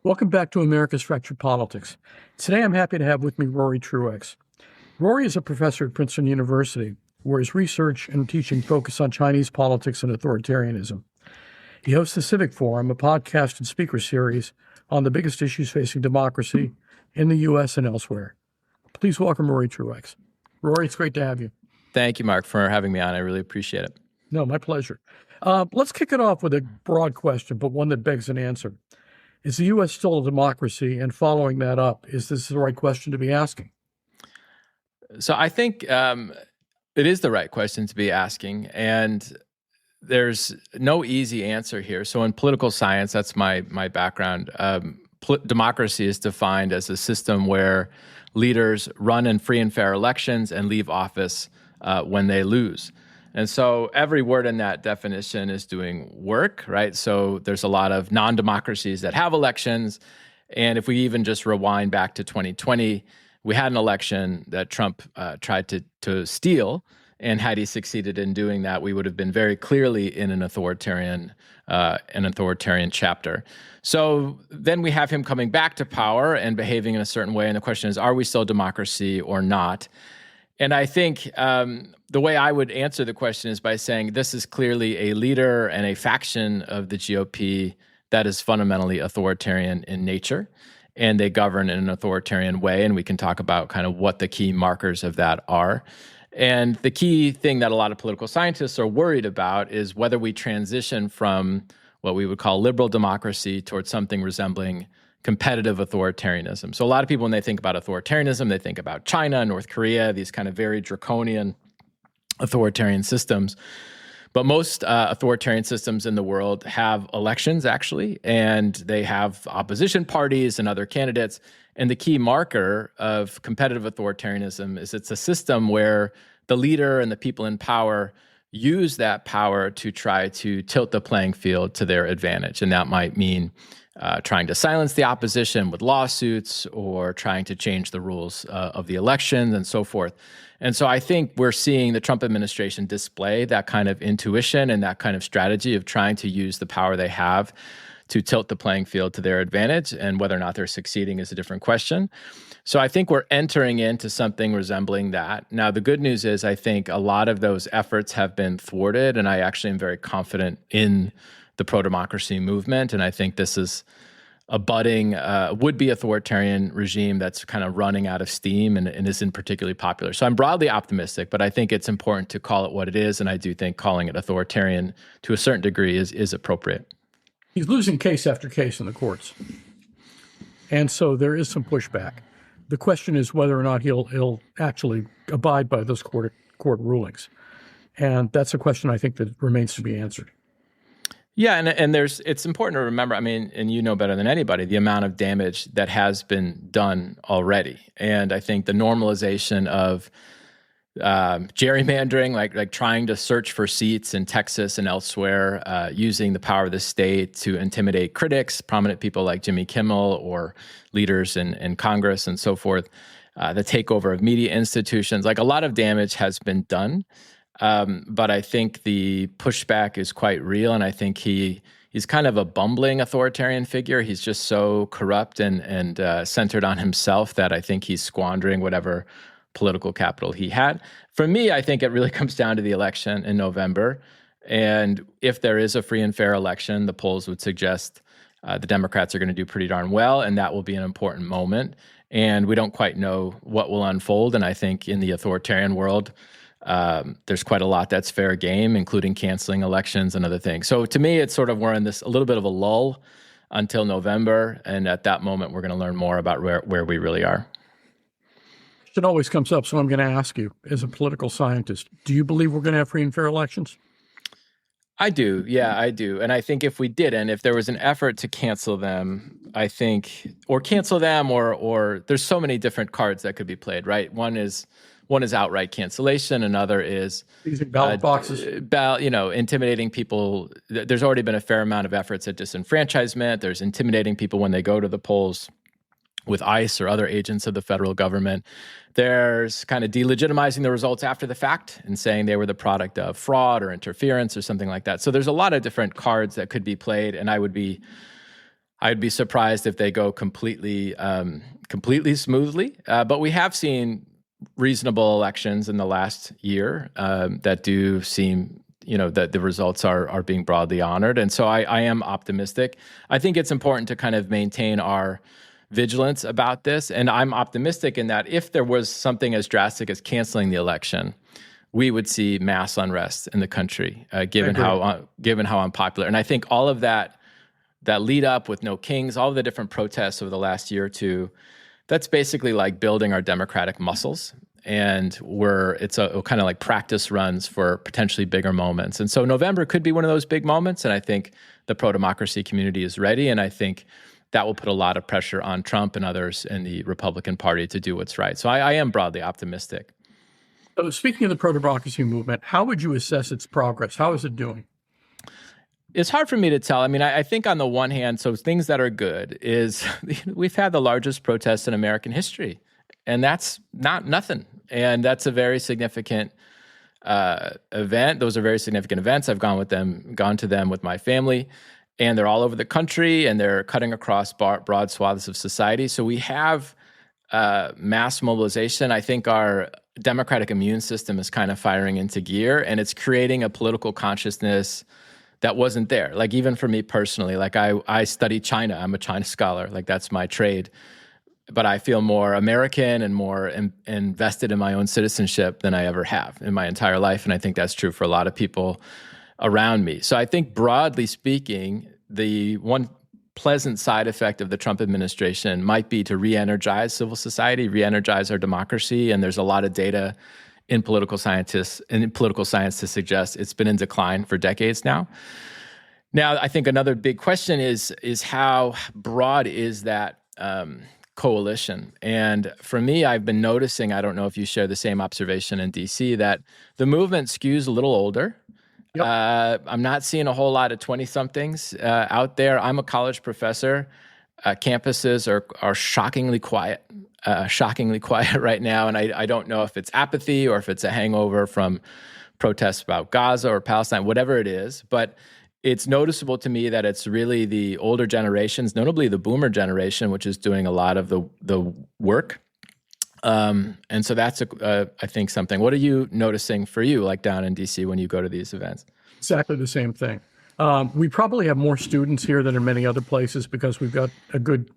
Welcome back to America's Fractured Politics. Today I'm happy to have with me Rory Truex. Rory is a professor at Princeton University, where his research and teaching focus on Chinese politics and authoritarianism. He hosts the Civic Forum, a podcast and speaker series on the biggest issues facing democracy in the U.S. and elsewhere. Please welcome Rory Truex. Rory, it's great to have you. Thank you, Mark, for having me on. I really appreciate it. No, my pleasure. Let's kick it off with a broad question, but one that begs an answer. Is the U.S. still a democracy? And following that up, is this the right question to be asking? So I think it is the right question to be asking. And there's no easy answer here. So in political science, that's my background. Democracy is defined as a system where leaders run in free and fair elections and leave office when they lose. And so every word in that definition is doing work, right? So there's a lot of non-democracies that have elections. And if we even just rewind back to 2020, we had an election that Trump tried to steal. And had he succeeded in doing that, we would have been very clearly in an authoritarian chapter. So then we have him coming back to power and behaving in a certain way. And the question is, are we still a democracy or not? And I think the way I would answer the question is by saying this is clearly a leader and a faction of the GOP that is fundamentally authoritarian in nature, and they govern in an authoritarian way. And we can talk about kind of what the key markers of that are. And the key thing that a lot of political scientists are worried about is whether we transition from what we would call liberal democracy towards something resembling competitive authoritarianism. So a lot of people, when they think about authoritarianism, they think about China, North Korea, these kind of very draconian authoritarian systems. But most authoritarian systems in the world have elections, actually, and they have opposition parties and other candidates. And the key marker of competitive authoritarianism is it's a system where the leader and the people in power use that power to try to tilt the playing field to their advantage. And that might mean trying to silence the opposition with lawsuits or trying to change the rules of the elections and so forth. And so I think we're seeing the Trump administration display that kind of intuition and that kind of strategy of trying to use the power they have to tilt the playing field to their advantage. And whether or not they're succeeding is a different question. So I think we're entering into something resembling that. Now, the good news is I think a lot of those efforts have been thwarted, and I actually am very confident in the pro-democracy movement. And I think this is a budding, would-be authoritarian regime that's kind of running out of steam and isn't particularly popular. So I'm broadly optimistic, but I think it's important to call it what it is. And I do think calling it authoritarian to a certain degree is appropriate. He's losing case after case in the courts. And so there is some pushback. The question is whether or not he'll actually abide by those court rulings. And that's a question I think that remains to be answered. Yeah, and it's important to remember, I mean, and you know better than anybody, the amount of damage that has been done already. And I think the normalization of gerrymandering, like trying to search for seats in Texas and elsewhere, using the power of the state to intimidate critics, prominent people like Jimmy Kimmel or leaders in Congress and so forth, the takeover of media institutions, like a lot of damage has been done. But I think the pushback is quite real, and I think he's kind of a bumbling authoritarian figure. He's just so corrupt and centered on himself that I think he's squandering whatever political capital he had. For me, I think it really comes down to the election in November. And if there is a free and fair election, the polls would suggest the Democrats are going to do pretty darn well, and that will be an important moment. And we don't quite know what will unfold. And I think in the authoritarian world, there's quite a lot that's fair game, including canceling elections and other things. So to me, it's sort of we're in this a little bit of a lull until November. And at that moment, we're going to learn more about where we really are. It always comes up, so I'm going to ask you, as a political scientist, do you believe we're going to have free and fair elections? I do. Yeah, I do. And I think if we didn't, if there was an effort to cancel them, I think, or there's so many different cards that could be played, right? One is outright cancellation. Another is using ballot boxes, intimidating people. There's already been a fair amount of efforts at disenfranchisement. There's intimidating people when they go to the polls with ICE or other agents of the federal government. There's kind of delegitimizing the results after the fact and saying they were the product of fraud or interference or something like that. So there's a lot of different cards that could be played, and I would be I'd be surprised if they go completely smoothly. But we have seen reasonable elections in the last year that do seem, that the results are being broadly honored. And so I am optimistic. I think it's important to kind of maintain our vigilance about this. And I'm optimistic in that if there was something as drastic as canceling the election, we would see mass unrest in the country, given how unpopular. And I think all of that lead up with no kings, all of the different protests over the last year or two, that's basically like building our democratic muscles. And it's a kind of like practice runs for potentially bigger moments. And so November could be one of those big moments. And I think the pro-democracy community is ready. And I think that will put a lot of pressure on Trump and others in the Republican Party to do what's right. So I am broadly optimistic. So speaking of the pro-democracy movement, how would you assess its progress? How is it doing? It's hard for me to tell. I mean, I think on the one hand, so things that are good is we've had the largest protest in American history, and that's not nothing. And that's a very significant event. Those are very significant events. I've gone to them with my family, and they're all over the country, and they're cutting across broad swaths of society. So we have mass mobilization. I think our democratic immune system is kind of firing into gear, and it's creating a political consciousness that wasn't there. Like even for me personally, like I study China. I'm a China scholar. Like that's my trade. But I feel more American and more invested in my own citizenship than I ever have in my entire life. And I think that's true for a lot of people around me. So I think broadly speaking, the one pleasant side effect of the Trump administration might be to re-energize civil society, re-energize our democracy. And there's a lot of data in political science to suggest it's been in decline for decades now. Now, I think another big question is how broad is that coalition? And for me, I've been noticing, I don't know if you share the same observation in DC, that the movement skews a little older. Yep. I'm not seeing a whole lot of 20-somethings out there. I'm a college professor. Campuses are shockingly quiet right now. And I don't know if it's apathy or if it's a hangover from protests about Gaza or Palestine, whatever it is. But it's noticeable to me that it's really the older generations, notably the boomer generation, which is doing a lot of the work. And so that's, I think, something. What are you noticing for you, like down in DC when you go to these events? Exactly the same thing. We probably have more students here than in many other places because we've got a good,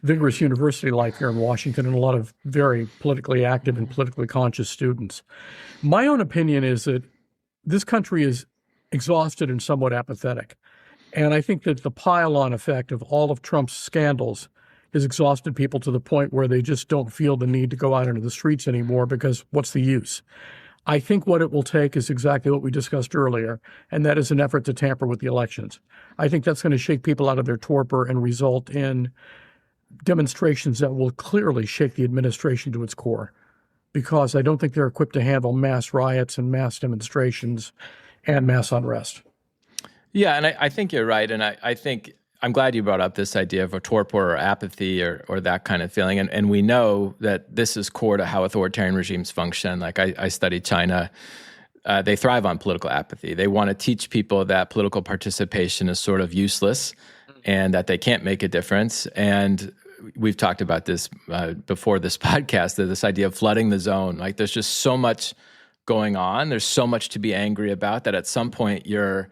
vigorous university life here in Washington and a lot of very politically active and politically conscious students. My own opinion is that this country is exhausted and somewhat apathetic. And I think that the pile-on effect of all of Trump's scandals has exhausted people to the point where they just don't feel the need to go out into the streets anymore because what's the use? I think what it will take is exactly what we discussed earlier, and that is an effort to tamper with the elections. I think that's going to shake people out of their torpor and result in demonstrations that will clearly shake the administration to its core, because I don't think they're equipped to handle mass riots and mass demonstrations and mass unrest. Yeah, and I think you're right. And I think I'm glad you brought up this idea of a torpor or apathy or that kind of feeling. And we know that this is core to how authoritarian regimes function. Like I studied China. They thrive on political apathy. They want to teach people that political participation is sort of useless and that they can't make a difference. And we've talked about this before this podcast, that this idea of flooding the zone. Like there's just so much going on. There's so much to be angry about that at some point your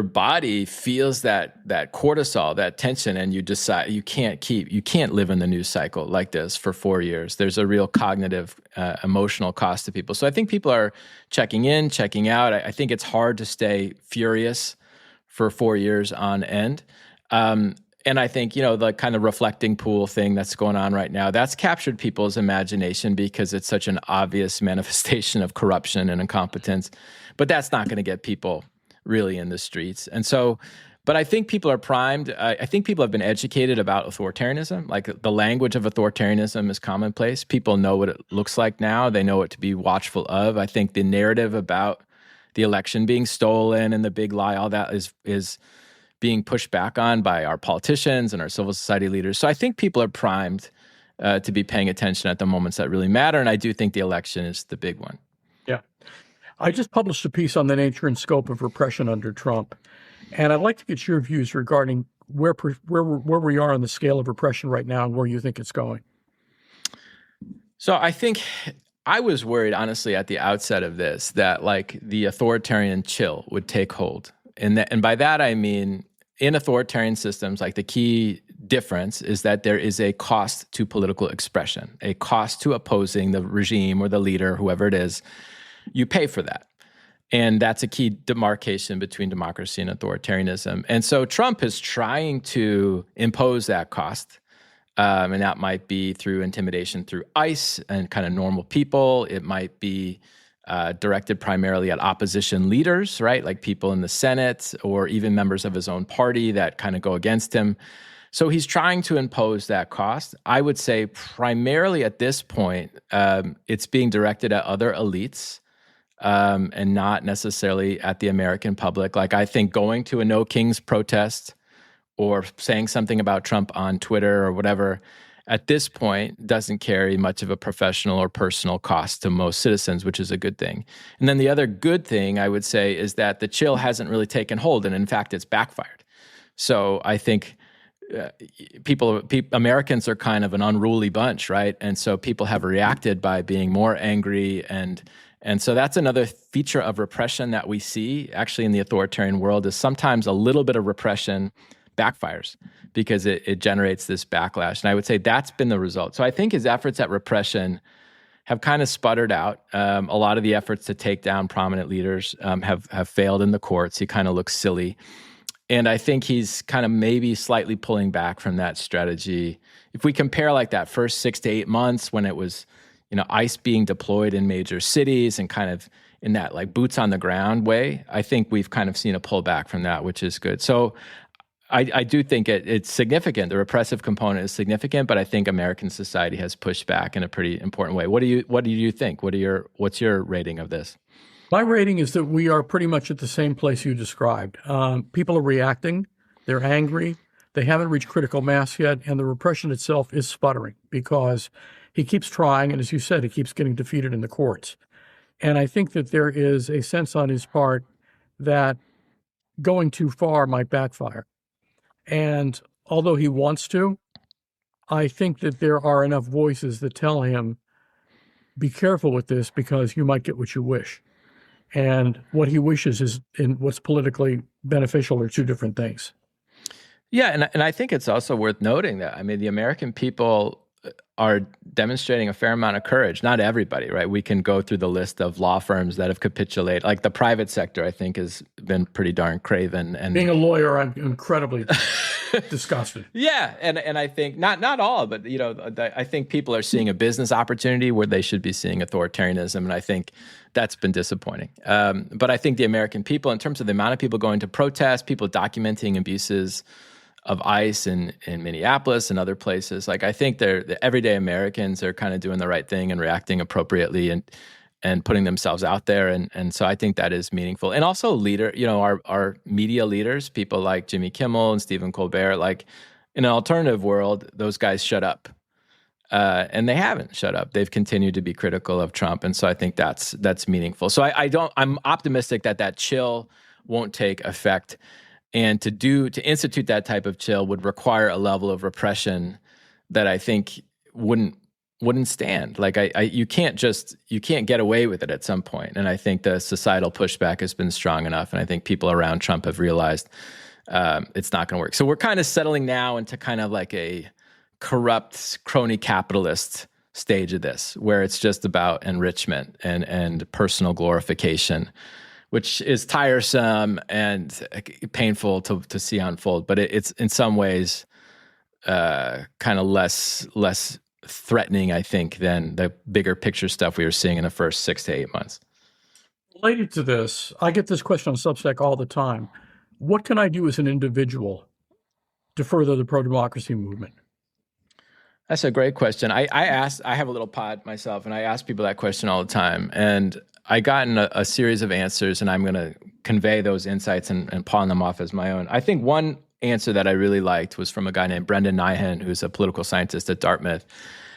body feels that cortisol, that tension, and you decide you can't live in the news cycle like this for 4 years. There's a real cognitive, emotional cost to people. So I think people are checking in, checking out. I think it's hard to stay furious for 4 years on end. And I think, the kind of reflecting pool thing that's going on right now, that's captured people's imagination because it's such an obvious manifestation of corruption and incompetence. But that's not going to get people really in the streets. And so, but I think people are primed. I think people have been educated about authoritarianism. Like the language of authoritarianism is commonplace. People know what it looks like now. They know what to be watchful of. I think the narrative about the election being stolen and the big lie, all that is being pushed back on by our politicians and our civil society leaders. So I think people are primed to be paying attention at the moments that really matter. And I do think the election is the big one. Yeah. I just published a piece on the nature and scope of repression under Trump. And I'd like to get your views regarding where we are on the scale of repression right now and where you think it's going? So I think I was worried, honestly, at the outset of this, that like the authoritarian chill would take hold. And by that, I mean, in authoritarian systems, like the key difference is that there is a cost to political expression, a cost to opposing the regime or the leader, whoever it is. You pay for that. And that's a key demarcation between democracy and authoritarianism. And so Trump is trying to impose that cost. And that might be through intimidation through ICE and kind of normal people. It might be directed primarily at opposition leaders, right? Like people in the Senate or even members of his own party that kind of go against him. So he's trying to impose that cost. I would say primarily at this point, it's being directed at other elites and not necessarily at the American public. Like I think going to a No Kings protest or saying something about Trump on Twitter or whatever, at this point doesn't carry much of a professional or personal cost to most citizens, which is a good thing. And then the other good thing I would say is that the chill hasn't really taken hold, and in fact, it's backfired. So I think Americans are kind of an unruly bunch, right? And so people have reacted by being more angry, and so that's another feature of repression that we see actually in the authoritarian world is sometimes a little bit of repression backfires because it generates this backlash. And I would say that's been the result. So I think his efforts at repression have kind of sputtered out. A lot of the efforts to take down prominent leaders have failed in the courts. He kind of looks silly. And I think he's kind of maybe slightly pulling back from that strategy. If we compare like that first 6 to 8 months when it was, ICE being deployed in major cities and kind of in that like boots on the ground way, I think we've kind of seen a pullback from that, which is good. So I do think it's significant. The repressive component is significant, but I think American society has pushed back in a pretty important way. What do you think? What's your rating of this? My rating is that we are pretty much at the same place you described. People are reacting. They're angry. They haven't reached critical mass yet, and the repression itself is sputtering because he keeps trying, and as you said, he keeps getting defeated in the courts. And I think that there is a sense on his part that going too far might backfire. And although he wants to, I think that there are enough voices that tell him, be careful with this because you might get what you wish. And what he wishes is in what's politically beneficial are two different things. Yeah, and I think it's also worth noting that, I mean, the American people are demonstrating a fair amount of courage. Not everybody, right? We can go through the list of law firms that have capitulated. Like the private sector, I think, has been pretty darn craven. And being a lawyer, I'm incredibly disgusted. Yeah, and I think not all, but I think people are seeing a business opportunity where they should be seeing authoritarianism, and I think that's been disappointing. But I think the American people, in terms of the amount of people going to protest, people documenting abuses of ICE in Minneapolis and other places, like I think the everyday Americans are kind of doing the right thing and reacting appropriately and putting themselves out there, and so I think that is meaningful. And also our media leaders, people like Jimmy Kimmel and Stephen Colbert, like in an alternative world, those guys shut up, and they haven't shut up. They've continued to be critical of Trump, and so I think that's meaningful. So I'm optimistic that chill won't take effect. And to institute that type of chill would require a level of repression that I think wouldn't stand. Like you can't get away with it at some point. And I think the societal pushback has been strong enough. And I think people around Trump have realized it's not going to work. So we're kind of settling now into kind of like a corrupt crony capitalist stage of this, where it's just about enrichment and personal glorification, which is tiresome and painful to see unfold. But it's in some ways kind of less threatening, I think, than the bigger picture stuff we were seeing in the first 6 to 8 months. Related to this, I get this question on Substack all the time. What can I do as an individual to further the pro-democracy movement? That's a great question. I have a little pod myself, and I ask people that question all the time. And I gotten a series of answers, and I'm going to convey those insights and pawn them off as my own. I think one answer that I really liked was from a guy named Brendan Nyhan, who's a political scientist at Dartmouth.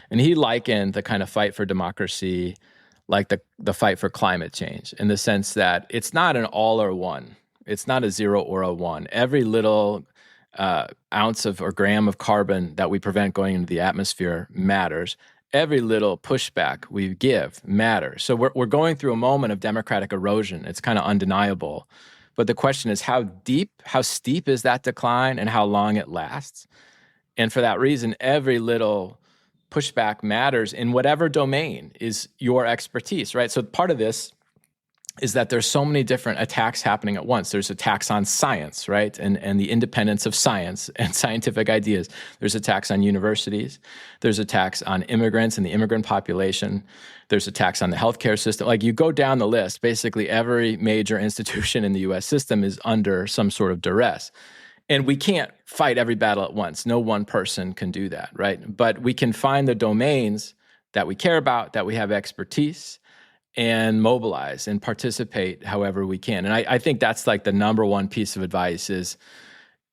And he likened the kind of fight for democracy like the fight for climate change, in the sense that it's not an all or one. It's not a 0 or a 1. Every little ounce of or gram of carbon that we prevent going into the atmosphere matters. Every little pushback we give matters. So we're going through a moment of democratic erosion. It's kind of undeniable. But the question is how steep is that decline and how long it lasts? And for that reason, every little pushback matters in whatever domain is your expertise, right? So part of this is that there's so many different attacks happening at once. There's attacks on science, right? And the independence of science and scientific ideas. There's attacks on universities. There's attacks on immigrants and the immigrant population. There's attacks on the healthcare system. Like you go down the list, basically every major institution in the US system is under some sort of duress. And we can't fight every battle at once. No one person can do that, right? But we can find the domains that we care about, that we have expertise, and mobilize and participate however we can. And I think that's like the number one piece of advice is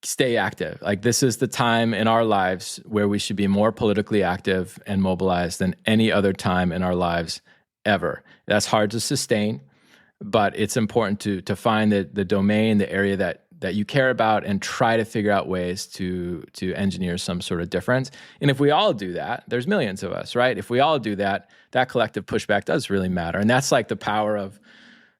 stay active. Like this is the time in our lives where we should be more politically active and mobilized than any other time in our lives ever. That's hard to sustain, but it's important to find the domain, the area that you care about and try to figure out ways to engineer some sort of difference. And if we all do that, there's millions of us, right? If we all do that, that collective pushback does really matter. And that's like the power of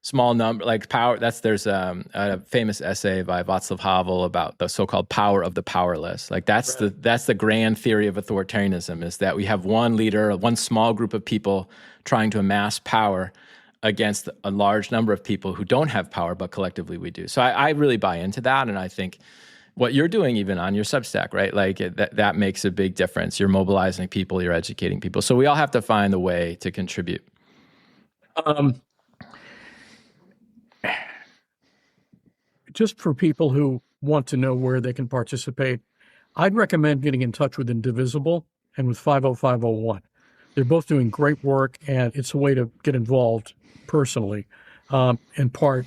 small number, like power. There's a famous essay by Václav Havel about the so-called power of the powerless. Like that's the grand theory of authoritarianism, is that we have one leader, one small group of people trying to amass power against a large number of people who don't have power, but collectively we do. So I really buy into that, and I think what you're doing even on your Substack, right? Like that makes a big difference. You're mobilizing people, you're educating people. So we all have to find a way to contribute. Just for people who want to know where they can participate, I'd recommend getting in touch with Indivisible and with 50501. They're both doing great work, and it's a way to get involved personally, in part,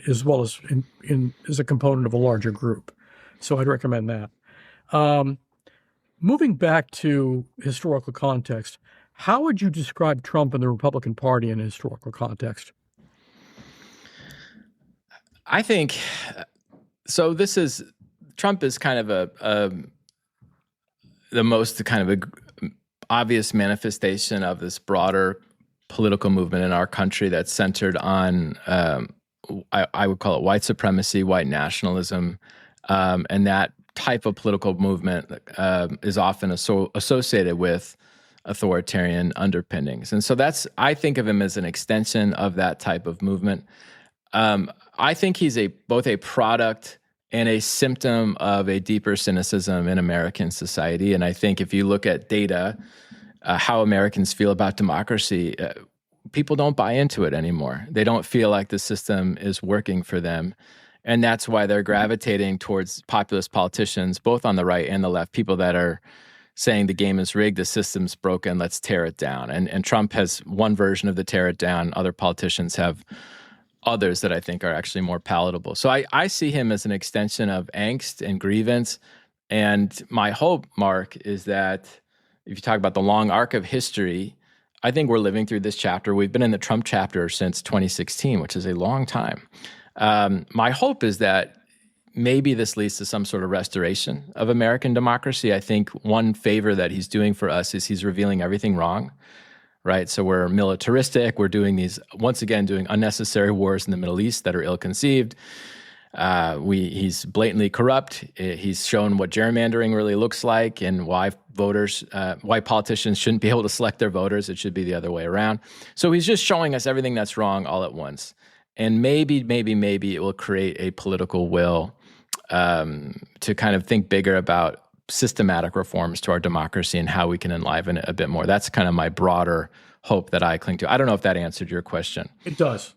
as well as as a component of a larger group. So I'd recommend that. Moving back to historical context, how would you describe Trump and the Republican Party in a historical context? I think so. Trump is kind of the most kind of obvious manifestation of this broader political movement in our country that's centered on, I would call it white supremacy, white nationalism, and that type of political movement is often associated with authoritarian underpinnings. And so I think of him as an extension of that type of movement. I think he's both a product and a symptom of a deeper cynicism in American society. And I think if you look at data, how Americans feel about democracy, people don't buy into it anymore. They don't feel like the system is working for them. And that's why they're gravitating towards populist politicians, both on the right and the left, people that are saying the game is rigged, the system's broken, let's tear it down. And Trump has one version of the tear it down. Other politicians have others that I think are actually more palatable. So I see him as an extension of angst and grievance. And my hope, Mark, is that if you talk about the long arc of history, I think we're living through this chapter. We've been in the Trump chapter since 2016, which is a long time. My hope is that maybe this leads to some sort of restoration of American democracy. I think one favor that he's doing for us is he's revealing everything wrong, right? So we're militaristic. We're doing doing unnecessary wars in the Middle East that are ill-conceived. He's blatantly corrupt. He's shown what gerrymandering really looks like and why politicians shouldn't be able to select their voters. It should be the other way around. So he's just showing us everything that's wrong all at once. And maybe it will create a political will to kind of think bigger about systematic reforms to our democracy and how we can enliven it a bit more. That's kind of my broader hope that I cling to. I don't know if that answered your question. It does.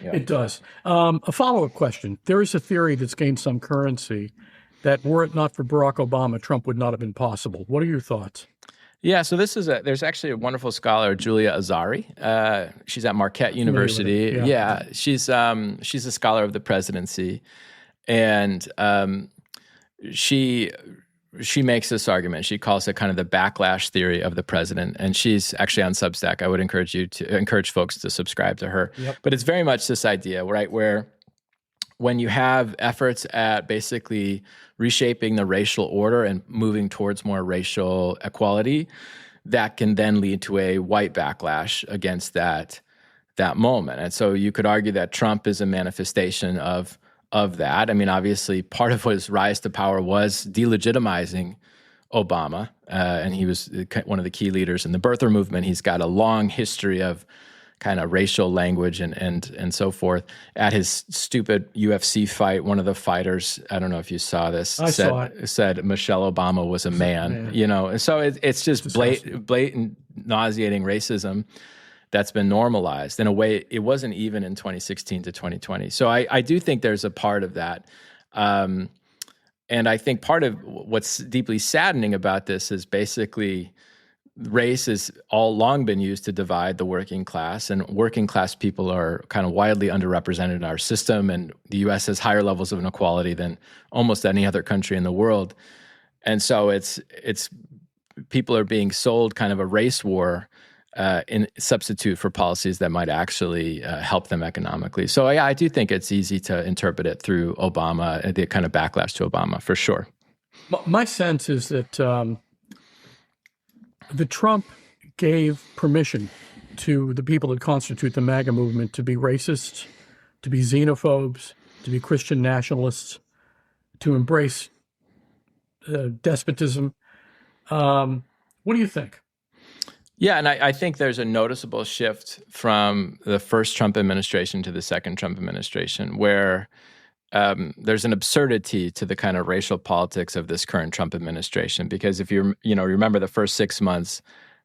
Yeah. It does. A follow-up question. There is a theory that's gained some currency that were it not for Barack Obama, Trump would not have been possible. What are your thoughts? Yeah, so there's actually a wonderful scholar, Julia Azari. She's at Marquette University. Yeah, she's a scholar of the presidency, and she makes this argument. She calls it kind of the backlash theory of the president, and she's actually on Substack. I would encourage folks to subscribe to her. Yep. But it's very much this idea, right, where when you have efforts at basically reshaping the racial order and moving towards more racial equality, that can then lead to a white backlash against that moment. And so you could argue that Trump is a manifestation of that. I mean, obviously, part of his rise to power was delegitimizing Obama, and he was one of the key leaders in the birther movement. He's got a long history of kind of racial language and so forth. At his stupid UFC fight, one of the fighters, I don't know if you saw this, said Michelle Obama was a man. You know, and so it's just blatant, nauseating racism that's been normalized in a way it wasn't even in 2016 to 2020. So I do think there's a part of that. And I think part of what's deeply saddening about this is basically race has all long been used to divide the working class, and working class people are kind of widely underrepresented in our system, and the U.S. has higher levels of inequality than almost any other country in the world. And so it's people are being sold kind of a race war in substitute for policies that might actually help them economically. So yeah, I do think it's easy to interpret it through Obama, the kind of backlash to Obama, for sure. My sense is that the Trump gave permission to the people that constitute the MAGA movement to be racists, to be xenophobes, to be Christian nationalists, to embrace despotism. What do you think? Yeah, and I think there's a noticeable shift from the first Trump administration to the second Trump administration, where there's an absurdity to the kind of racial politics of this current Trump administration. Because if you remember the first 6 months,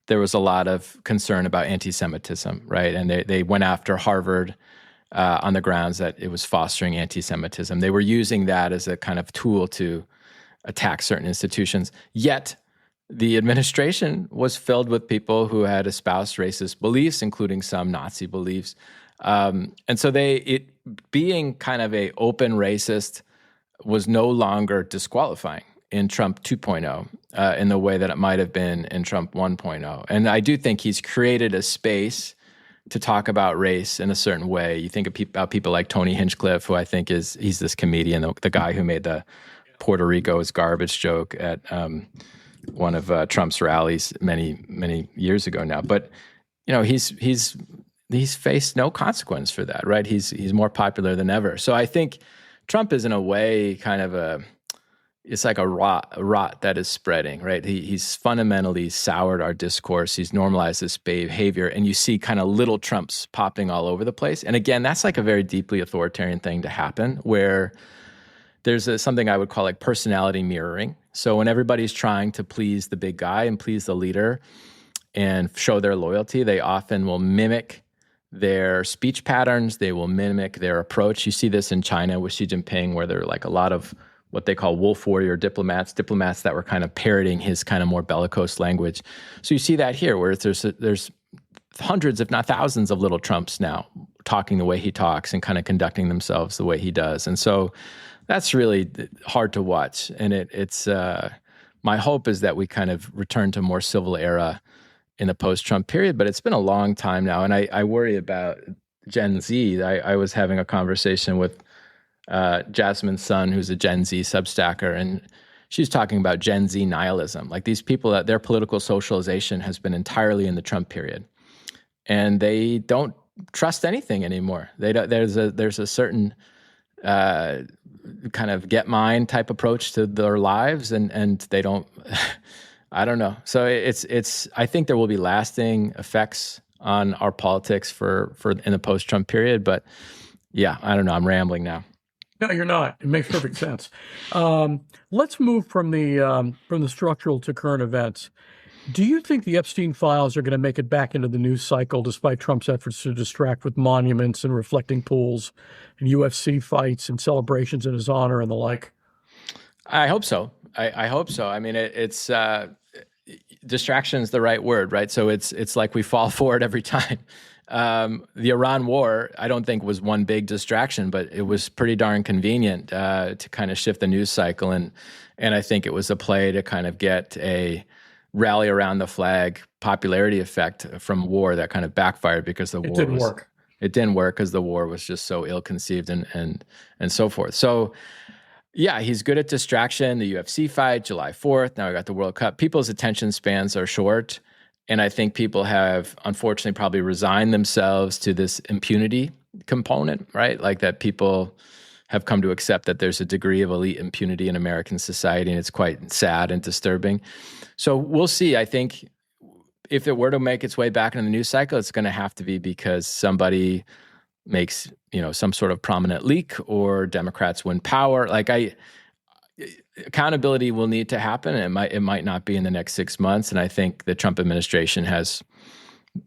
there was a lot of concern about anti-Semitism, right? And they went after Harvard on the grounds that it was fostering anti-Semitism. They were using that as a kind of tool to attack certain institutions. Yet the administration was filled with people who had espoused racist beliefs, including some Nazi beliefs. And so being kind of a open racist was no longer disqualifying in Trump 2.0 in the way that it might have been in Trump 1.0. And I do think he's created a space to talk about race in a certain way. You think about people like Tony Hinchcliffe, who I think he's this comedian, the guy who made the Puerto Rico is garbage joke at one of Trump's rallies many years ago now. But he's faced no consequence for that, right? He's more popular than ever. So I think Trump is in a way kind of it's like a rot that is spreading, right? He's fundamentally soured our discourse. He's normalized this behavior, and you see kind of little Trumps popping all over the place. And again, that's like a very deeply authoritarian thing to happen, where there's something I would call like personality mirroring. So when everybody's trying to please the big guy and please the leader and show their loyalty, they often will mimic their speech patterns. They will mimic their approach. You see this in China with Xi Jinping, where there are like a lot of what they call wolf warrior diplomats that were kind of parroting his kind of more bellicose language. So you see that here, where there's hundreds, if not thousands, of little Trumps now talking the way he talks and kind of conducting themselves the way he does. And so that's really hard to watch. And it's my hope is that we kind of return to more civil era in the post-Trump period, but it's been a long time now. And I worry about Gen Z. I was having a conversation with Jasmine's son, who's a Gen Z substacker, and she's talking about Gen Z nihilism. Like these people, that their political socialization has been entirely in the Trump period. And they don't trust anything anymore. There's a certain kind of get mine type approach to their lives, and they don't. I don't know. So it's. I think there will be lasting effects on our politics for in the post-Trump period. But yeah, I don't know. I'm rambling now. No, you're not. It makes perfect sense. Let's move from the structural to current events. Do you think the Epstein files are going to make it back into the news cycle, despite Trump's efforts to distract with monuments and reflecting pools and UFC fights and celebrations in his honor and the like? I hope so. I hope so. I mean, it's distraction is the right word, right? So it's like we fall for it every time. The Iran war, I don't think was one big distraction, but it was pretty darn convenient to kind of shift the news cycle, and I think it was a play to kind of get a rally around the flag popularity effect from war that kind of backfired because the war didn't work. it didn't work because the war was just so ill-conceived and so forth. So yeah, he's good at distraction. The UFC fight, July 4th. Now we got the World Cup. People's attention spans are short. And I think people have, unfortunately, probably resigned themselves to this impunity component, right? Like that people have come to accept that there's a degree of elite impunity in American society, and it's quite sad and disturbing. So we'll see. I think if it were to make its way back into the news cycle, it's going to have to be because somebody makes, some sort of prominent leak or Democrats win power. Accountability will need to happen. It might not be in the next 6 months. And I think the Trump administration has,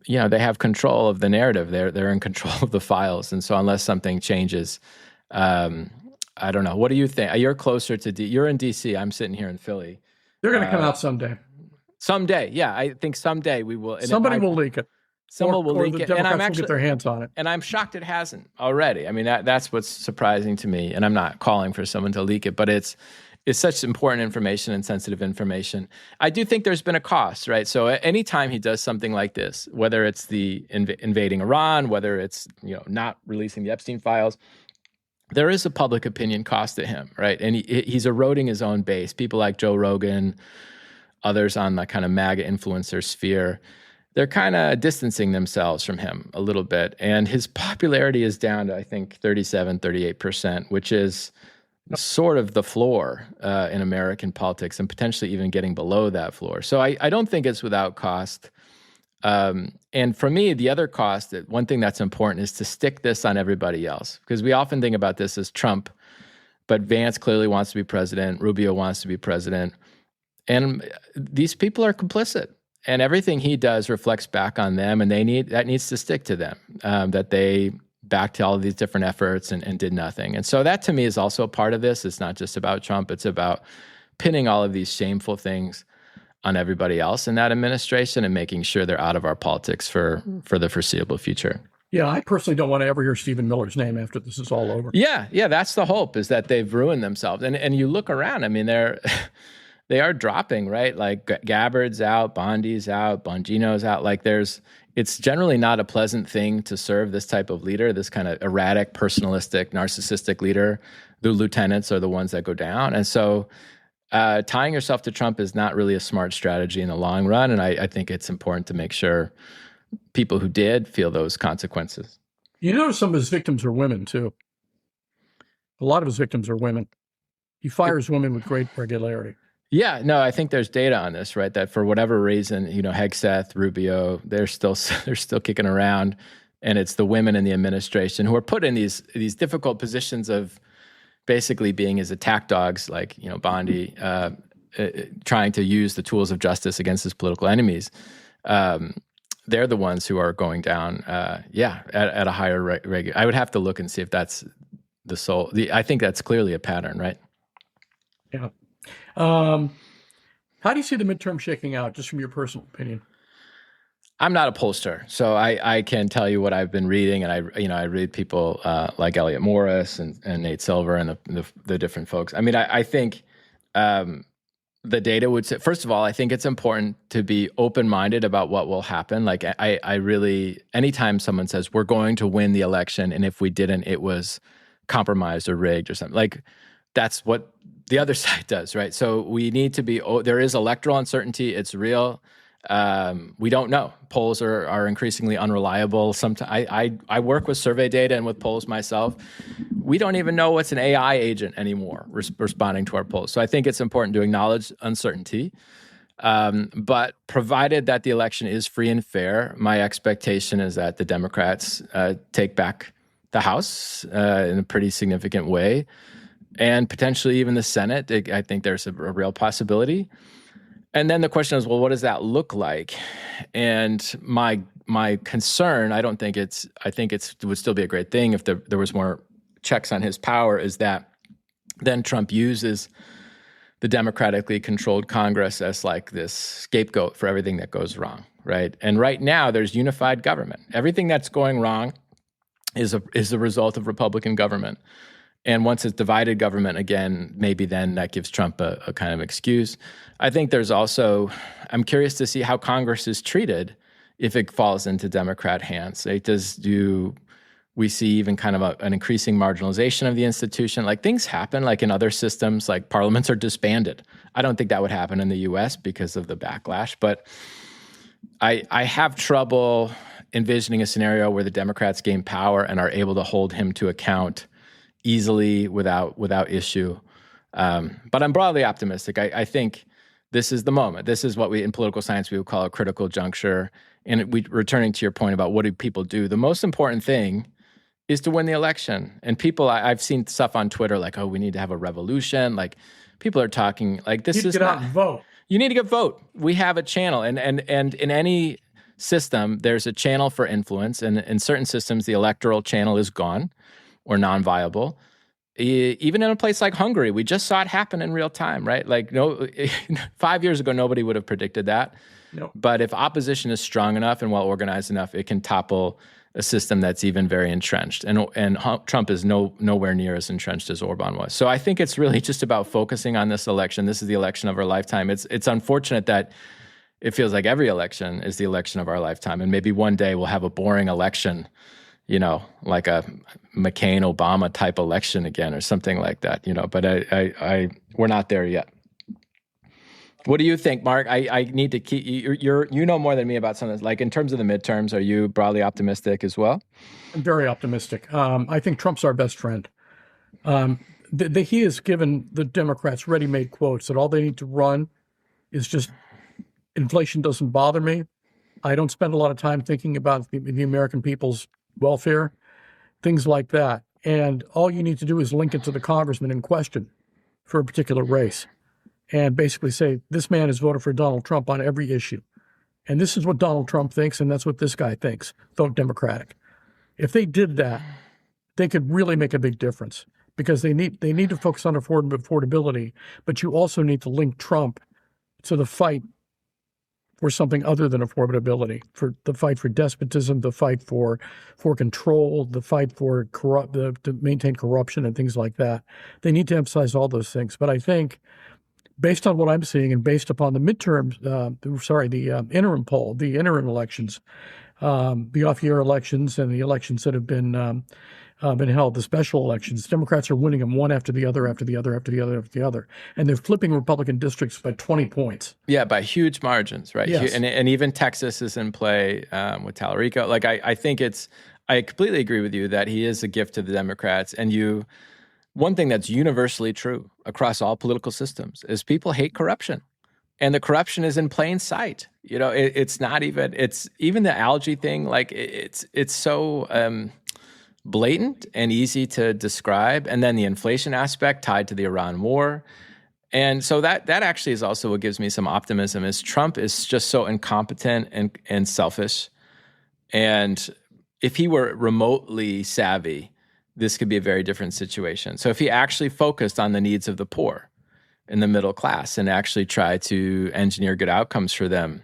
they have control of the narrative. They're in control of the files. And so unless something changes, I don't know. What do you think? You're closer to you're in DC. I'm sitting here in Philly. They're going to come out someday. Someday. Yeah. I think someday we will. Somebody will leak it. Someone will leak it. And I'm actually, will get their hands on it. And I'm shocked it hasn't already. I mean, that's what's surprising to me. And I'm not calling for someone to leak it, but it's such important information and sensitive information. I do think there's been a cost, right? So anytime he does something like this, whether it's the invading Iran, whether it's not releasing the Epstein files, there is a public opinion cost to him, right? And he's eroding his own base. People like Joe Rogan, others on the kind of MAGA influencer sphere, they're kind of distancing themselves from him a little bit. And his popularity is down to, I think, 37, 38%, which is sort of the floor in American politics and potentially even getting below that floor. So I don't think it's without cost. And for me, the other cost, one thing that's important is to stick this on everybody else, because we often think about this as Trump, but Vance clearly wants to be president. Rubio wants to be president. And these people are complicit. And everything he does reflects back on them, and that needs to stick to them, that they backed all of these different efforts and did nothing. And so that to me is also a part of this. It's not just about Trump. It's about pinning all of these shameful things on everybody else in that administration and making sure they're out of our politics for the foreseeable future. Yeah, I personally don't want to ever hear Stephen Miller's name after this is all over. Yeah, that's the hope, is that they've ruined themselves. And you look around, I mean, they are dropping, right? Like Gabbard's out, Bondi's out, Bongino's out. Like it's generally not a pleasant thing to serve this type of leader, this kind of erratic, personalistic, narcissistic leader. The lieutenants are the ones that go down. And so tying yourself to Trump is not really a smart strategy in the long run. And I think it's important to make sure people who did feel those consequences. You notice some of his victims are women, too. A lot of his victims are women. He fires women with great regularity. Yeah, no, I think there's data on this, right? That for whatever reason, Hegseth, Rubio, they're still kicking around, and it's the women in the administration who are put in these difficult positions of basically being his attack dogs, like Bondi, trying to use the tools of justice against his political enemies. They're the ones who are going down, at a higher rate. I would have to look and see if that's the sole. I think that's clearly a pattern, right? Yeah. How do you see the midterm shaking out, just from your personal opinion? I'm not a pollster, so I can tell you what I've been reading, and I read people like Elliot Morris and Nate Silver and the different folks. I mean, I think the data would say, first of all, I think it's important to be open-minded about what will happen. Like I really, anytime someone says we're going to win the election, and if we didn't, it was compromised or rigged or something, like that's what the other side does, right? So we need to be, there is electoral uncertainty. It's real. We don't know. Polls are increasingly unreliable. Sometimes I work with survey data and with polls myself. We don't even know what's an AI agent anymore responding to our polls. So I think it's important to acknowledge uncertainty. But provided that the election is free and fair, my expectation is that the Democrats take back the House in a pretty significant way, and potentially even the Senate. I think there's a real possibility. And then the question is, well, what does that look like? And my concern, I think it would still be a great thing if there was more checks on his power, is that then Trump uses the democratically controlled Congress as like this scapegoat for everything that goes wrong, right? And right now there's unified government. Everything that's going wrong is the result of Republican government. And once it's divided government again, maybe then that gives Trump a kind of excuse. I think there's also, I'm curious to see how Congress is treated if it falls into Democrat hands. We see even kind of an increasing marginalization of the institution. Like things happen, like in other systems, like parliaments are disbanded. I don't think that would happen in the US because of the backlash, but I have trouble envisioning a scenario where the Democrats gain power and are able to hold him to account easily without issue. But I'm broadly optimistic. I think this is the moment. This is what we in political science we would call a critical juncture. And returning to your point about what do people do, the most important thing is to win the election. And people, I've seen stuff on Twitter like, oh, we need to have a revolution. Like people are talking like this is get out and vote. You need to get vote. We have a channel, and in any system, there's a channel for influence. And in certain systems, the electoral channel is gone or non-viable. Even in a place like Hungary, we just saw it happen in real time, right? Like 5 years ago, nobody would have predicted that. Nope. But if opposition is strong enough and well organized enough, it can topple a system that's even very entrenched. And Trump is nowhere near as entrenched as Orban was. So I think it's really just about focusing on this election. This is the election of our lifetime. It's unfortunate that it feels like every election is the election of our lifetime. And maybe one day we'll have a boring election, like a McCain-Obama type election again or something like that, but we're not there yet. What do you think, Mark? I need to keep you know more than me about some of this. Like in terms of the midterms, are you broadly optimistic as well? I'm very optimistic. I think Trump's our best friend. He has given the Democrats ready-made quotes that all they need to run is just inflation doesn't bother me. I don't spend a lot of time thinking about the American people's welfare, things like that. And all you need to do is link it to the congressman in question for a particular race and basically say, this man has voted for Donald Trump on every issue. And this is what Donald Trump thinks, and that's what this guy thinks. Vote Democratic. If they did that, they could really make a big difference because they need to focus on affordability, but you also need to link Trump to the fight for something other than affordability, for the fight for despotism, the fight for control, the fight for to maintain corruption and things like that. They need to emphasize all those things. But I think based on what I'm seeing and based upon the midterms, the interim poll, the interim elections, the off-year elections and the elections that have been held, the special elections, Democrats are winning them one after the other, after the other, after the other, after the other. And they're flipping Republican districts by 20 points. Yeah, by huge margins, right? Yes. And even Texas is in play with Tallarico. Like, I think I completely agree with you that he is a gift to the Democrats. And one thing that's universally true across all political systems is people hate corruption. And the corruption is in plain sight. It's even the algae thing, like it's so blatant and easy to describe. And then the inflation aspect tied to the Iran war. And so that actually is also what gives me some optimism is Trump is just so incompetent and selfish. And if he were remotely savvy, this could be a very different situation. So if he actually focused on the needs of the poor and the middle class and actually tried to engineer good outcomes for them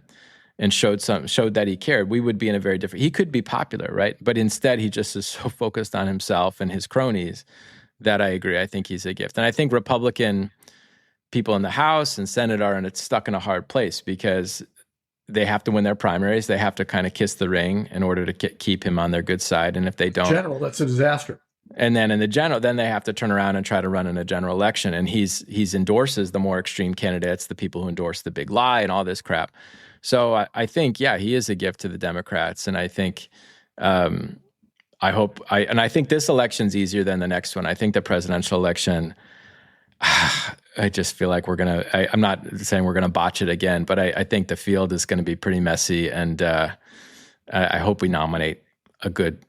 and showed that he cared, we would be in a very different, he could be popular, right? But instead he just is so focused on himself and his cronies that I agree. I think he's a gift. And I think Republican people in the House and Senate are stuck in a hard place because they have to win their primaries. They have to kind of kiss the ring in order to keep him on their good side. And if they don't, general, that's a disaster. And then in the general, then they have to turn around and try to run in a general election. And he's endorses the more extreme candidates, the people who endorse the big lie and all this crap. So I think, yeah, he is a gift to the Democrats. And I think, I think this election's easier than the next one. I think the presidential election, I just feel like I'm not saying we're going to botch it again, but I think the field is going to be pretty messy. And I hope we nominate a good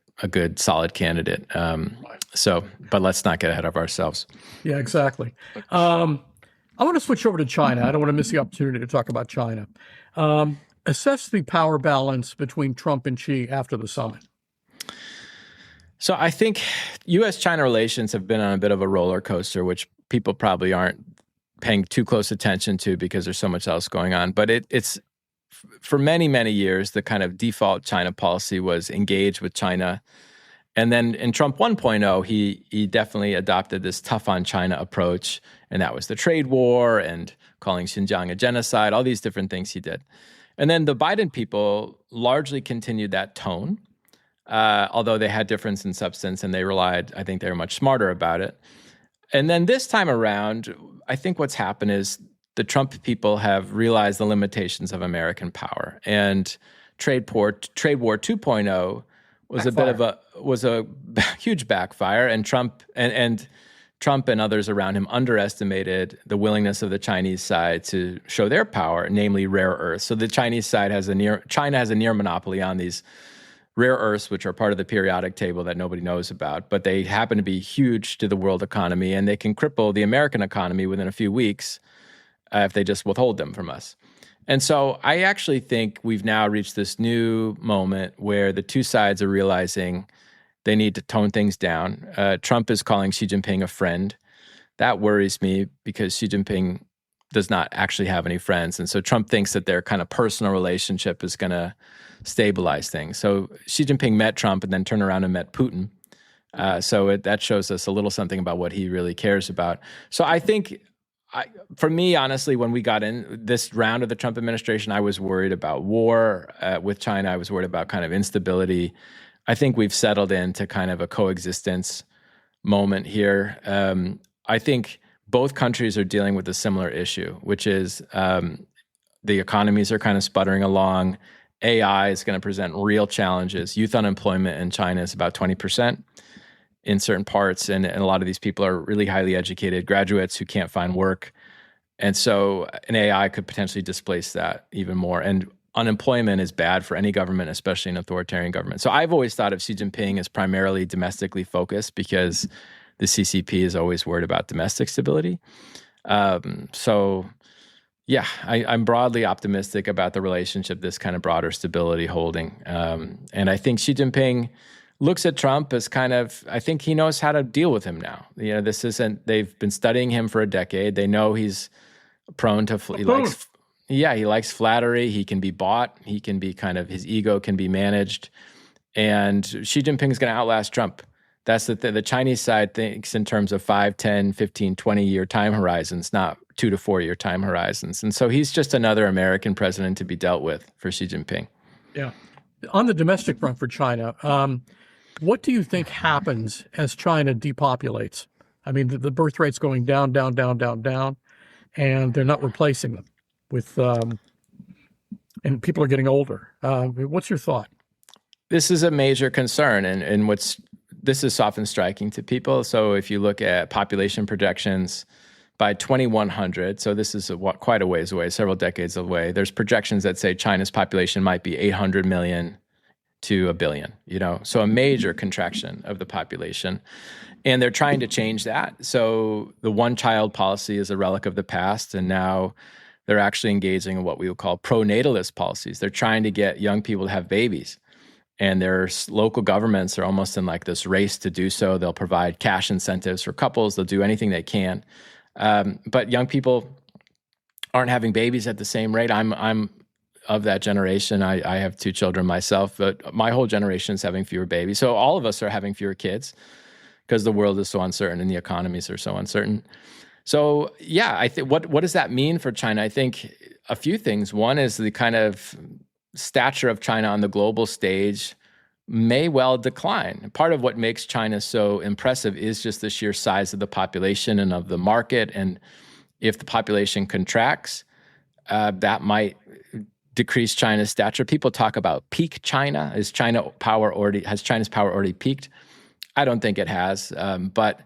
solid candidate. But let's not get ahead of ourselves. Yeah, exactly. I want to switch over to China. I don't want to miss the opportunity to talk about China. Assess the power balance between Trump and Xi after the summit. So I think U.S.-China relations have been on a bit of a roller coaster, which people probably aren't paying too close attention to because there's so much else going on. But it's for many, many years, the kind of default China policy was engage with China. And then in Trump 1.0, he definitely adopted this tough on China approach. And that was the trade war and calling Xinjiang a genocide, all these different things he did. And then the Biden people largely continued that tone. although they had difference in substance and I think they were much smarter about it. And then this time around, I think what's happened is the Trump people have realized the limitations of American power, and trade war 2.0 was a huge backfire, and Trump and others around him underestimated the willingness of the Chinese side to show their power, namely rare earths. So the Chinese side China has a near monopoly on these rare earths, which are part of the periodic table that nobody knows about, but they happen to be huge to the world economy, and they can cripple the American economy within a few weeks if they just withhold them from us. And so I actually think we've now reached this new moment where the two sides are realizing they need to tone things down. Trump is calling Xi Jinping a friend. That worries me because Xi Jinping does not actually have any friends. And so Trump thinks that their kind of personal relationship is going to stabilize things. So Xi Jinping met Trump and then turned around and met Putin. That shows us a little something about what he really cares about. So I think, for me, honestly, when we got in this round of the Trump administration, I was worried about war with China. I was worried about kind of instability. I think we've settled into kind of a coexistence moment here. I think both countries are dealing with a similar issue, which is the economies are kind of sputtering along. AI is going to present real challenges. Youth unemployment in China is about 20% in certain parts, and a lot of these people are really highly educated graduates who can't find work. And so an AI could potentially displace that even more. And unemployment is bad for any government, especially an authoritarian government. So I've always thought of Xi Jinping as primarily domestically focused because the CCP is always worried about domestic stability. I'm broadly optimistic about the relationship, this kind of broader stability holding. And I think Xi Jinping looks at Trump as I think he knows how to deal with him now. They've been studying him for a decade. They know he's prone to, he likes flattery. He can be bought. He can be his ego can be managed. And Xi Jinping is going to outlast Trump. That's the Chinese side thinks in terms of 5, 10, 15, 20-year time horizons, not 2 to 4 year time horizons. And so he's just another American president to be dealt with for Xi Jinping. Yeah. On the domestic front for China, what do you think happens as China depopulates? I mean, the birth rate's going down, down, down, down, down, and they're not replacing them with, and people are getting older. What's your thought? This is a major concern, and this is often striking to people. So if you look at population projections by 2100, so this is quite a ways away, several decades away, there's projections that say China's population might be 800 million to a billion, so a major contraction of the population. And they're trying to change that. So the one-child policy is a relic of the past, and now they're actually engaging in what we would call pro-natalist policies. They're trying to get young people to have babies. And their local governments are almost in this race to do so. They'll provide cash incentives for couples. They'll do anything they can. But young people aren't having babies at the same rate. I'm of that generation. I have 2 children myself, but my whole generation is having fewer babies. So all of us are having fewer kids because the world is so uncertain and the economies are so uncertain. So I think what does that mean for China? I think a few things. One is the kind of stature of China on the global stage may well decline. Part of what makes China so impressive is just the sheer size of the population and of the market. And if the population contracts, that might decrease China's stature. People talk about peak China. Has China's power already peaked? I don't think it has, but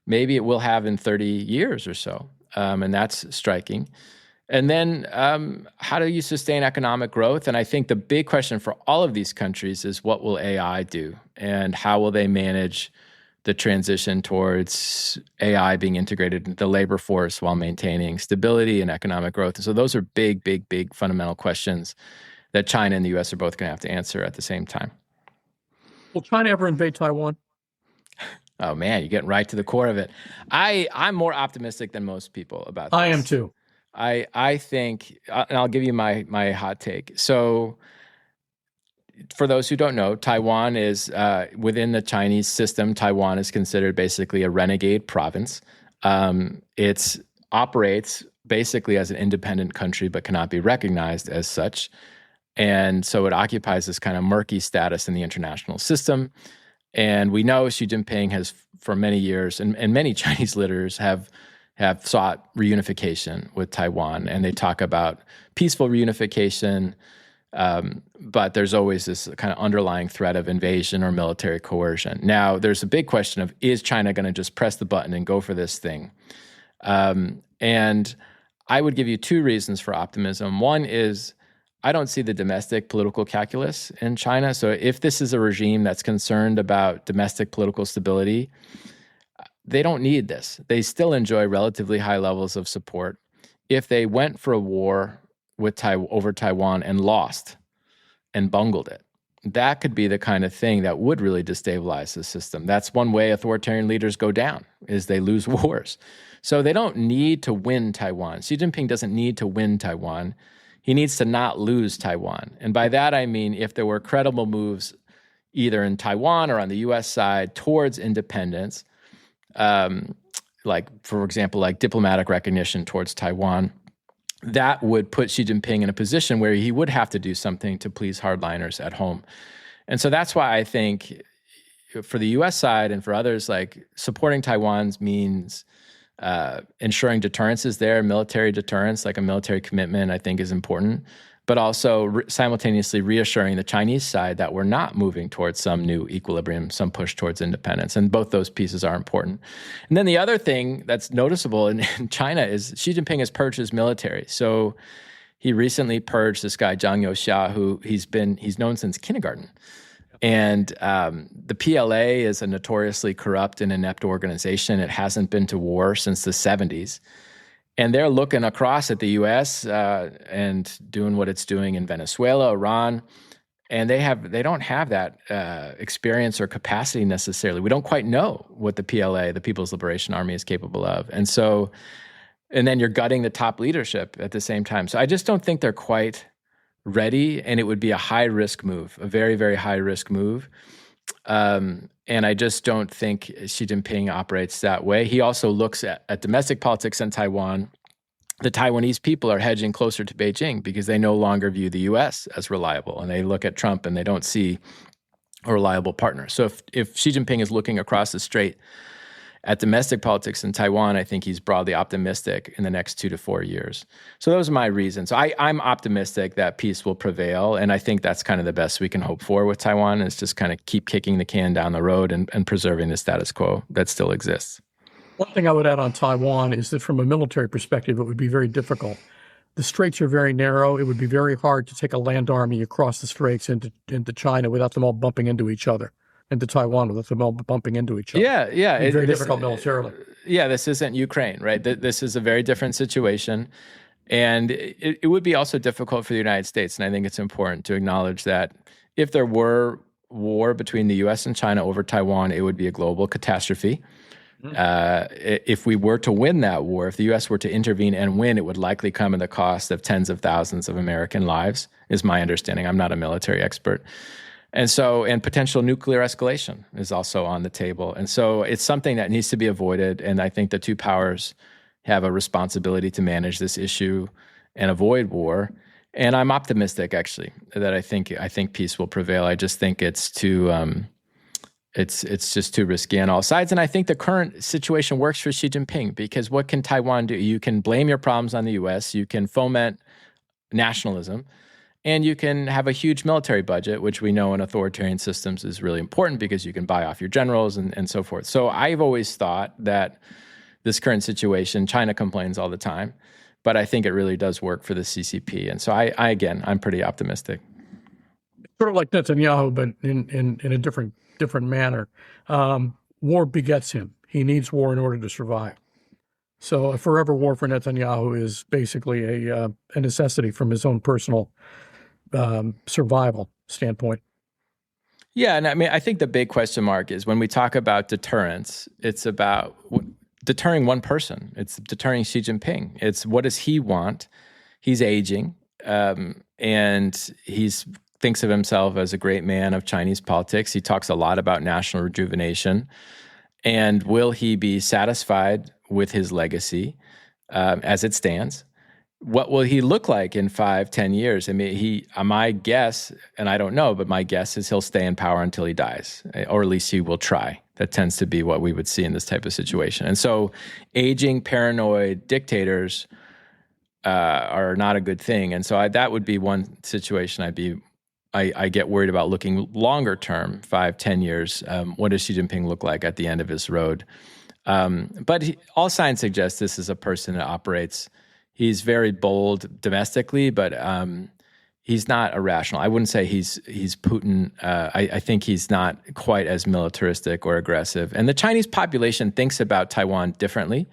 maybe it will have in 30 years or so. And that's striking. And then how do you sustain economic growth? And I think the big question for all of these countries is what will AI do? And how will they manage the transition towards AI being integrated into the labor force while maintaining stability and economic growth? And so those are big, big, big fundamental questions that China and the U.S. are both going to have to answer at the same time. Will China ever invade Taiwan? Oh, man, you're getting right to the core of it. I'm more optimistic than most people about this. I am too. I think, and I'll give you my hot take. So for those who don't know, Taiwan is, within the Chinese system, Taiwan is considered basically a renegade province. It operates basically as an independent country, but cannot be recognized as such. And so it occupies this kind of murky status in the international system. And we know Xi Jinping has, for many years, and many Chinese leaders have sought reunification with Taiwan, and they talk about peaceful reunification, but there's always this kind of underlying threat of invasion or military coercion. Now, there's a big question of, is China going to just press the button and go for this thing? And I would give you two reasons for optimism. One is, I don't see the domestic political calculus in China. So if this is a regime that's concerned about domestic political stability, they don't need this. They still enjoy relatively high levels of support. If they went for a war with over Taiwan and lost and bungled it, that could be the kind of thing that would really destabilize the system. That's one way authoritarian leaders go down, is they lose wars. So they don't need to win Taiwan. Xi Jinping doesn't need to win Taiwan. He needs to not lose Taiwan. And by that, I mean, if there were credible moves either in Taiwan or on the US side towards independence, like, for example, like diplomatic recognition towards Taiwan, that would put Xi Jinping in a position where he would have to do something to please hardliners at home. And so that's why I think for the US side and for others, like, supporting Taiwan means ensuring deterrence is there, military deterrence, like a military commitment, I think is important, but also simultaneously reassuring the Chinese side that we're not moving towards some new equilibrium, some push towards independence. And both those pieces are important. And then the other thing that's noticeable in China is Xi Jinping has purged his military. So he recently purged this guy, Zhang Youxia, who he's known since kindergarten. And the PLA is a notoriously corrupt and inept organization. It hasn't been to war since the 70s. And they're looking across at the U.S. And doing what it's doing in Venezuela, Iran, and they don't have that experience or capacity necessarily. We don't quite know what the PLA, the People's Liberation Army, is capable of. And so, and then you're gutting the top leadership at the same time. So I just don't think they're quite ready, and it would be a high-risk move, a very, very high-risk move. And I just don't think Xi Jinping operates that way. He also looks at domestic politics in Taiwan. The Taiwanese people are hedging closer to Beijing because they no longer view the U.S. as reliable, and they look at Trump and they don't see a reliable partner. So if Xi Jinping is looking across the strait at domestic politics in Taiwan, I think he's broadly optimistic in the next 2 to 4 years. So those are my reasons. I'm optimistic that peace will prevail, and I think that's kind of the best we can hope for with Taiwan, is just kind of keep kicking the can down the road and preserving the status quo that still exists. One thing I would add on Taiwan is that from a military perspective, it would be very difficult. The straits are very narrow. It would be very hard to take a land army across the straits into China without them all bumping into each other. Into Taiwan without them all bumping into each other. Yeah. It's very difficult militarily. Yeah, this isn't Ukraine, right? This is a very different situation. And it would be also difficult for the United States. And I think it's important to acknowledge that if there were war between the U.S. and China over Taiwan, it would be a global catastrophe. If we were to win that war, if the U.S. were to intervene and win, it would likely come at the cost of tens of thousands of American lives, is my understanding. I'm not a military expert. And potential nuclear escalation is also on the table. And so it's something that needs to be avoided. And I think the two powers have a responsibility to manage this issue and avoid war. And I'm optimistic, actually, that I think peace will prevail. I just think it's just too risky on all sides. And I think the current situation works for Xi Jinping, because what can Taiwan do? You can blame your problems on the U.S. You can foment nationalism. And you can have a huge military budget, which we know in authoritarian systems is really important because you can buy off your generals and so forth. So I've always thought that this current situation, China complains all the time, but I think it really does work for the CCP. And so I'm pretty optimistic. Sort of like Netanyahu, but in a different manner. War begets him. He needs war in order to survive. So a forever war for Netanyahu is basically a necessity from his own personal survival standpoint. Yeah, and I mean, I think the big question mark is when we talk about deterrence, it's about deterring one person. It's deterring Xi Jinping. It's what does he want? He's aging, and he's thinks of himself as a great man of Chinese politics. He talks a lot about national rejuvenation. And will he be satisfied with his legacy as it stands? What will he look like in 5, 10 years? I mean, my guess, and I don't know, but my guess is he'll stay in power until he dies, or at least he will try. That tends to be what we would see in this type of situation. And so aging, paranoid dictators are not a good thing. And so that would be one situation I get worried about looking longer term, 5, 10 years. What does Xi Jinping look like at the end of his road? But all signs suggest this is a person that operates. He's very bold domestically, but he's not irrational. I wouldn't say he's Putin. I think he's not quite as militaristic or aggressive. And the Chinese population thinks about Taiwan differently.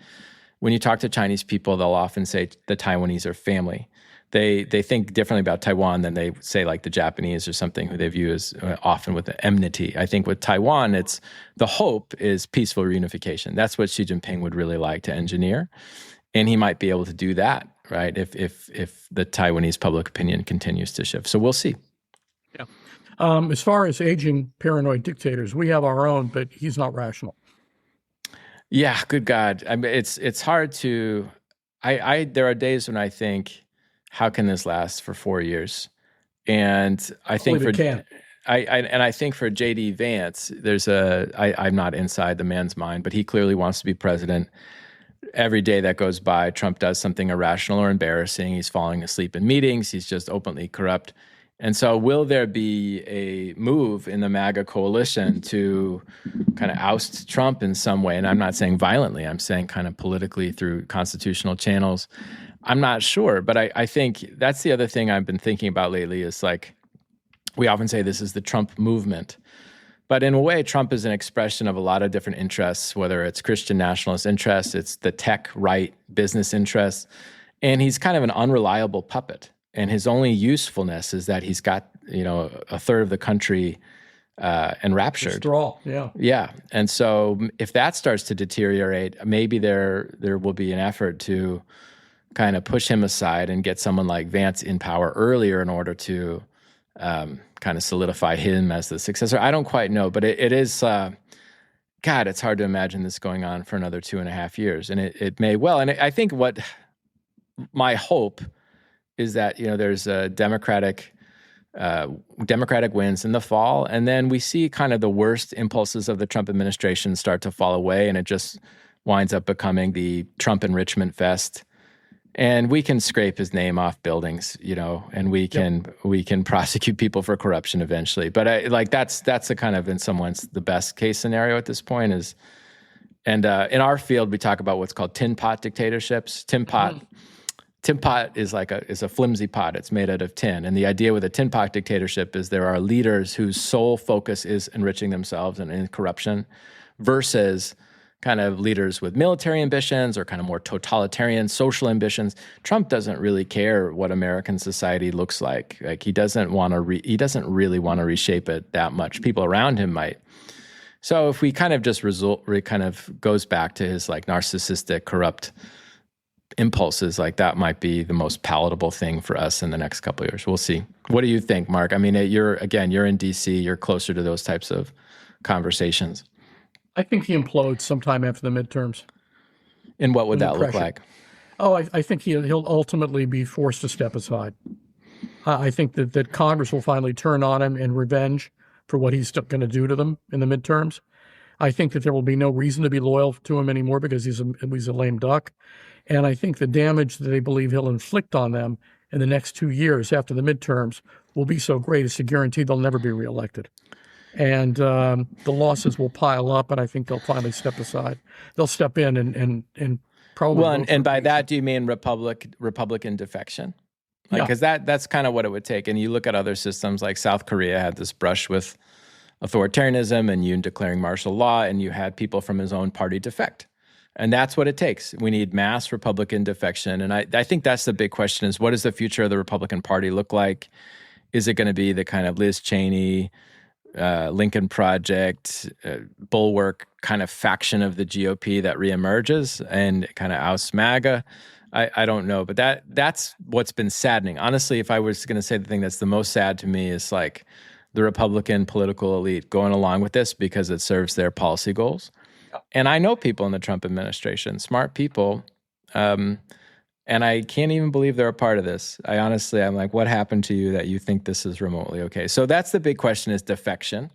When you talk to Chinese people, they'll often say the Taiwanese are family. They think differently about Taiwan than they say like the Japanese or something who they view as often with enmity. I think with Taiwan, the hope is peaceful reunification. That's what Xi Jinping would really like to engineer. And he might be able to do that, right, if the Taiwanese public opinion continues to shift. So we'll see. Yeah. As far as aging paranoid dictators, we have our own, but he's not rational. Yeah, good God. I mean, it's hard to. There are days when I think, how can this last for 4 years? And I think I think for J.D. Vance, I'm not inside the man's mind, but he clearly wants to be president. Every day that goes by, Trump does something irrational or embarrassing. He's falling asleep in meetings. He's just openly corrupt. And so will there be a move in the MAGA coalition to kind of oust Trump in some way? And I'm not saying violently. I'm saying kind of politically through constitutional channels. I'm not sure. But I think that's the other thing I've been thinking about lately is like, we often say this is the Trump movement. But in a way, Trump is an expression of a lot of different interests, whether it's Christian nationalist interests, it's the tech right business interests, and he's kind of an unreliable puppet. And his only usefulness is that he's got, a third of the country enraptured. Straw, yeah. Yeah. And so if that starts to deteriorate, maybe there will be an effort to kind of push him aside and get someone like Vance in power earlier in order to kind of solidify him as the successor. I don't quite know, but it is, God, it's hard to imagine this going on for another 2.5 years. And it may well. And I think what my hope is that, there's a Democratic wins in the fall. And then we see kind of the worst impulses of the Trump administration start to fall away. And it just winds up becoming the Trump enrichment fest. And we can scrape his name off buildings, and we can prosecute people for corruption eventually. But that's the kind of, in some ways, the best case scenario at this point is. And in our field, we talk about what's called tin pot dictatorships. Tin pot is is a flimsy pot. It's made out of tin. And the idea with a tin pot dictatorship is there are leaders whose sole focus is enriching themselves and in corruption, versus kind of leaders with military ambitions or kind of more totalitarian social ambitions. Trump doesn't really care what American society looks like. Like he doesn't really want to reshape it that much. People around him might. So if we kind of just goes back to his like narcissistic, corrupt impulses, like that might be the most palatable thing for us in the next couple of years. We'll see. What do you think, Mark? I mean, you're in DC, you're closer to those types of conversations. I think he implodes sometime after the midterms. And what would that look like? Oh, I think he'll ultimately be forced to step aside. I think that Congress will finally turn on him in revenge for what he's going to do to them in the midterms. I think that there will be no reason to be loyal to him anymore because he's a lame duck. And I think the damage that they believe he'll inflict on them in the next 2 years after the midterms will be so great it's a guarantee they'll never be reelected. And the losses will pile up, and I think they'll finally step aside. They'll step in and probably. Well, and by that, do you mean Republican defection? Because that's kind of what it would take. And you look at other systems like South Korea had this brush with authoritarianism and Yoon declaring martial law, and you had people from his own party defect. And that's what it takes. We need mass Republican defection. And I think that's the big question is, what does the future of the Republican Party look like? Is it going to be the kind of Liz Cheney, Lincoln Project, bulwark kind of faction of the GOP that reemerges and kind of ousts MAGA? I don't know, but that's what's been saddening. Honestly, if I was going to say the thing that's the most sad to me is like the Republican political elite going along with this because it serves their policy goals. And I know people in the Trump administration, smart people, and And I can't even believe they're a part of this. I'm like, what happened to you that you think this is remotely okay? So that's the big question, is defection.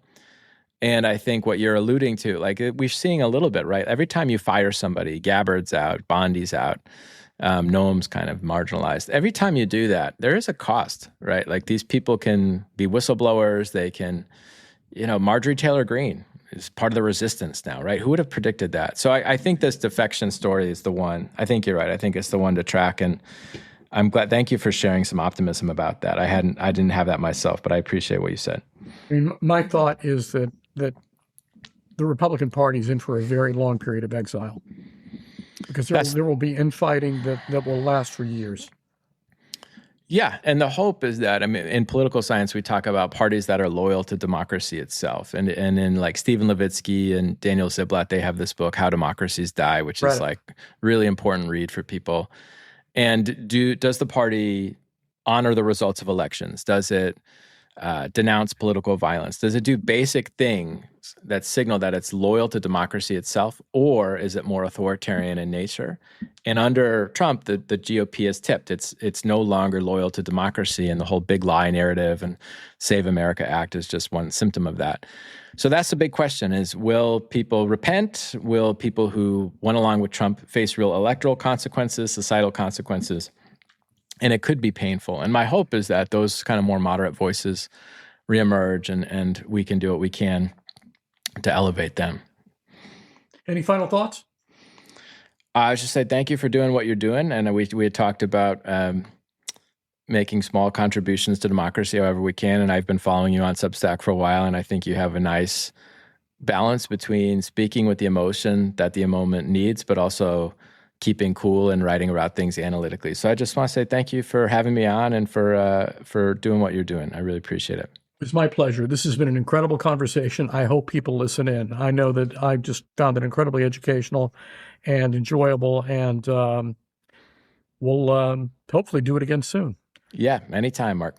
And I think what you're alluding to, like we're seeing a little bit, right? Every time you fire somebody, Gabbard's out, Bondi's out, Noam's kind of marginalized. Every time you do that, there is a cost, right? Like these people can be whistleblowers. They can, Marjorie Taylor Greene is part of the resistance now, right? Who would have predicted that? So I think this defection story is the one. I think you're right. I think it's the one to track. And I'm glad. Thank you for sharing some optimism about that. I didn't have that myself, but I appreciate what you said. I mean, my thought is that the Republican Party is in for a very long period of exile, because there will be infighting that will last for years. Yeah, and the hope is that, I mean, in political science, we talk about parties that are loyal to democracy itself. And in like Stephen Levitsky and Daniel Ziblatt, they have this book, How Democracies Die, which is like really important read for people. And does the party honor the results of elections? Does it denounce political violence? Does it do basic things that signal that it's loyal to democracy itself, or is it more authoritarian in nature? And under Trump, the GOP has tipped. It's no longer loyal to democracy, and the whole big lie narrative and Save America Act is just one symptom of that. So that's the big question: is will people repent? Will people who went along with Trump face real electoral consequences, societal consequences? And it could be painful. And my hope is that those kind of more moderate voices reemerge, and we can do what we can to elevate them. Any final thoughts? I was just say thank you for doing what you're doing. And we had talked about making small contributions to democracy however we can. And I've been following you on Substack for a while, and I think you have a nice balance between speaking with the emotion that the moment needs, but also keeping cool and writing about things analytically. So I just want to say thank you for having me on and for doing what you're doing. I really appreciate it. It's my pleasure. This has been an incredible conversation. I hope people listen in. I know that I just found it incredibly educational and enjoyable, and we'll hopefully do it again soon. Yeah, anytime, Mark.